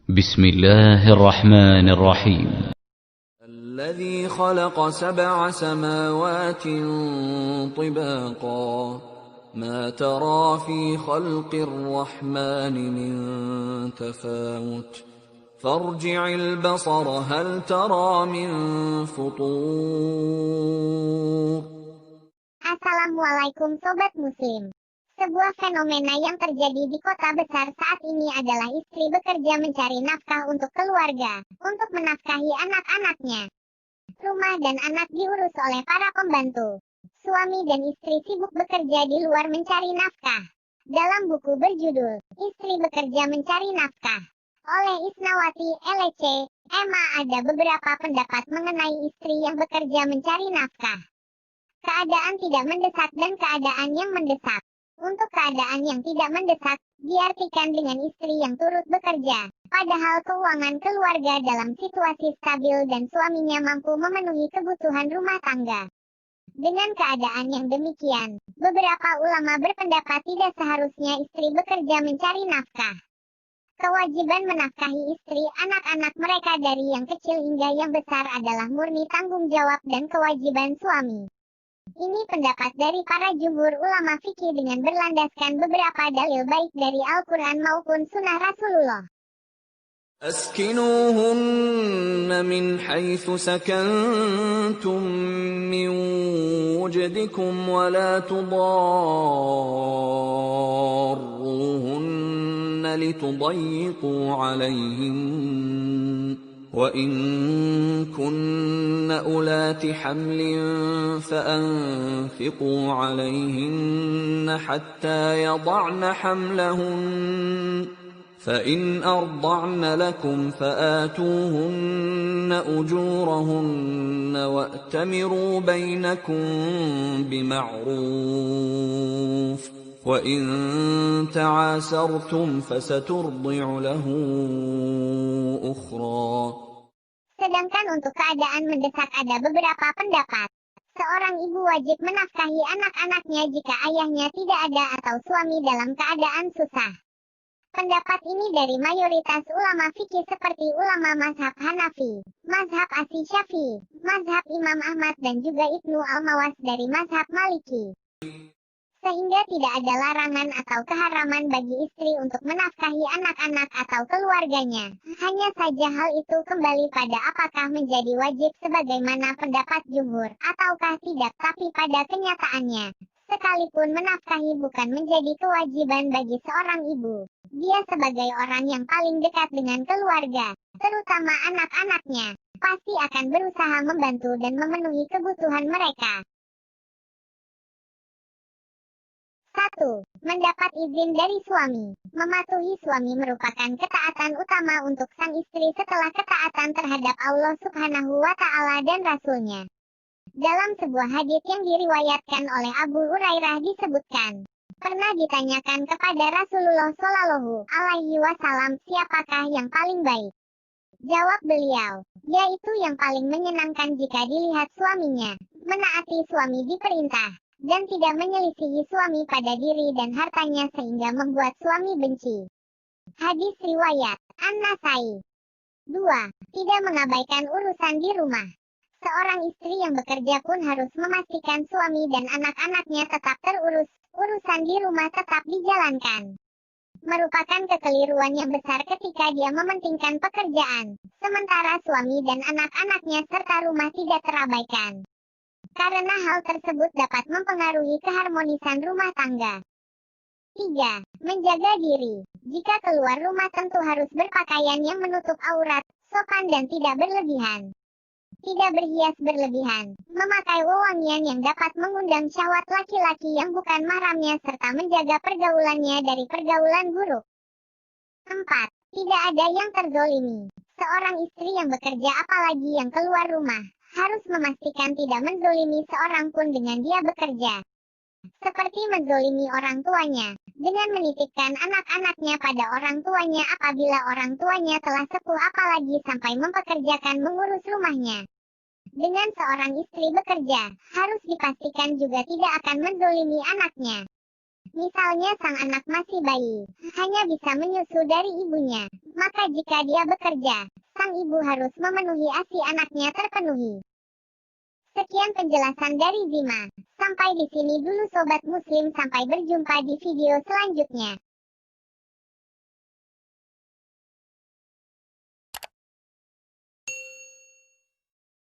بسم الله الرحمن الرحيم. الذي خلق 7 سماوات طباقا ما ترى في خلق الرحمن من تفاوت فارجع البصر هل ترى من فطور. Assalamualaikum Sobat Muslim. Sebuah fenomena yang terjadi di kota besar saat ini adalah istri bekerja mencari nafkah untuk keluarga, untuk menafkahi anak-anaknya. Rumah dan anak diurus oleh para pembantu. Suami dan istri sibuk bekerja di luar mencari nafkah. Dalam buku berjudul, Istri Bekerja Mencari Nafkah, oleh Isnawati LC, Emma ada beberapa pendapat mengenai istri yang bekerja mencari nafkah. Keadaan tidak mendesak dan keadaan yang mendesak. Untuk keadaan yang tidak mendesak, diartikan dengan istri yang turut bekerja, padahal keuangan keluarga dalam situasi stabil dan suaminya mampu memenuhi kebutuhan rumah tangga. Dengan keadaan yang demikian, beberapa ulama berpendapat tidak seharusnya istri bekerja mencari nafkah. Kewajiban menafkahi istri anak-anak mereka dari yang kecil hingga yang besar adalah murni tanggung jawab dan kewajiban suami. Ini pendapat dari para jumhur ulama fikih dengan berlandaskan beberapa dalil baik dari Al-Quran maupun Sunnah Rasulullah. أسكنوهن من حيث سكنتم من وجدكم ولا تضاروهن لتضيقوا عليهن وإن كن أولات حمل فأنفقوا عليهن حتى يضعن حملهن فإن أرضعن لكم فآتوهن أجورهن وأتمروا بينكم بمعروف وإن تعاسرتم فسترضع له أخرى. Sedangkan untuk keadaan mendesak ada beberapa pendapat. Seorang ibu wajib menafkahi anak-anaknya jika ayahnya tidak ada atau suami dalam keadaan susah. Pendapat ini dari mayoritas ulama fikih seperti ulama mazhab Hanafi, mazhab Asy Syafi'i, mazhab Imam Ahmad dan juga Ibnu Al-Mawas dari mazhab Maliki. Sehingga tidak ada larangan atau keharaman bagi istri untuk menafkahi anak-anak atau keluarganya. Hanya saja hal itu kembali pada apakah menjadi wajib sebagaimana pendapat jumhur, ataukah tidak. Tapi pada kenyataannya, sekalipun menafkahi bukan menjadi kewajiban bagi seorang ibu, dia sebagai orang yang paling dekat dengan keluarga, terutama anak-anaknya, pasti akan berusaha membantu dan memenuhi kebutuhan mereka. 1. Mendapat izin dari suami. Mematuhi suami merupakan ketaatan utama untuk sang istri setelah ketaatan terhadap Allah Subhanahu wa Ta'ala dan Rasul-Nya. Dalam sebuah hadits yang diriwayatkan oleh Abu Hurairah disebutkan, pernah ditanyakan kepada Rasulullah Shallallahu Alaihi Wasallam siapakah yang paling baik. Jawab beliau, yaitu yang paling menyenangkan jika dilihat suaminya, menaati suami di perintah, dan tidak menyelisihi suami pada diri dan hartanya sehingga membuat suami benci. Hadis riwayat An-Nasai. 2. Tidak mengabaikan urusan di rumah. Seorang istri yang bekerja pun harus memastikan suami dan anak-anaknya tetap terurus, urusan di rumah tetap dijalankan. Merupakan kekeliruan yang besar ketika dia mementingkan pekerjaan, sementara suami dan anak-anaknya serta rumah tidak terabaikan. Karena hal tersebut dapat mempengaruhi keharmonisan rumah tangga. 3. Menjaga diri. Jika keluar rumah tentu harus berpakaian yang menutup aurat, sopan dan tidak berlebihan. Tidak berhias berlebihan, memakai wewangian yang dapat mengundang syahwat laki-laki yang bukan mahramnya serta menjaga pergaulannya dari pergaulan buruk. 4. Tidak ada yang terzolimi. Seorang istri yang bekerja apalagi yang keluar rumah, harus memastikan tidak menzolimi seorang pun dengan dia bekerja. Seperti menzolimi orang tuanya, dengan menitipkan anak-anaknya pada orang tuanya apabila orang tuanya telah sepuh apalagi sampai mempekerjakan mengurus rumahnya. Dengan seorang istri bekerja, harus dipastikan juga tidak akan menzolimi anaknya. Misalnya sang anak masih bayi, hanya bisa menyusu dari ibunya. Maka jika dia bekerja, sang ibu harus memenuhi ASI anaknya terpenuhi. Sekian penjelasan dari Zima. Sampai di sini dulu Sobat Muslim, sampai berjumpa di video selanjutnya.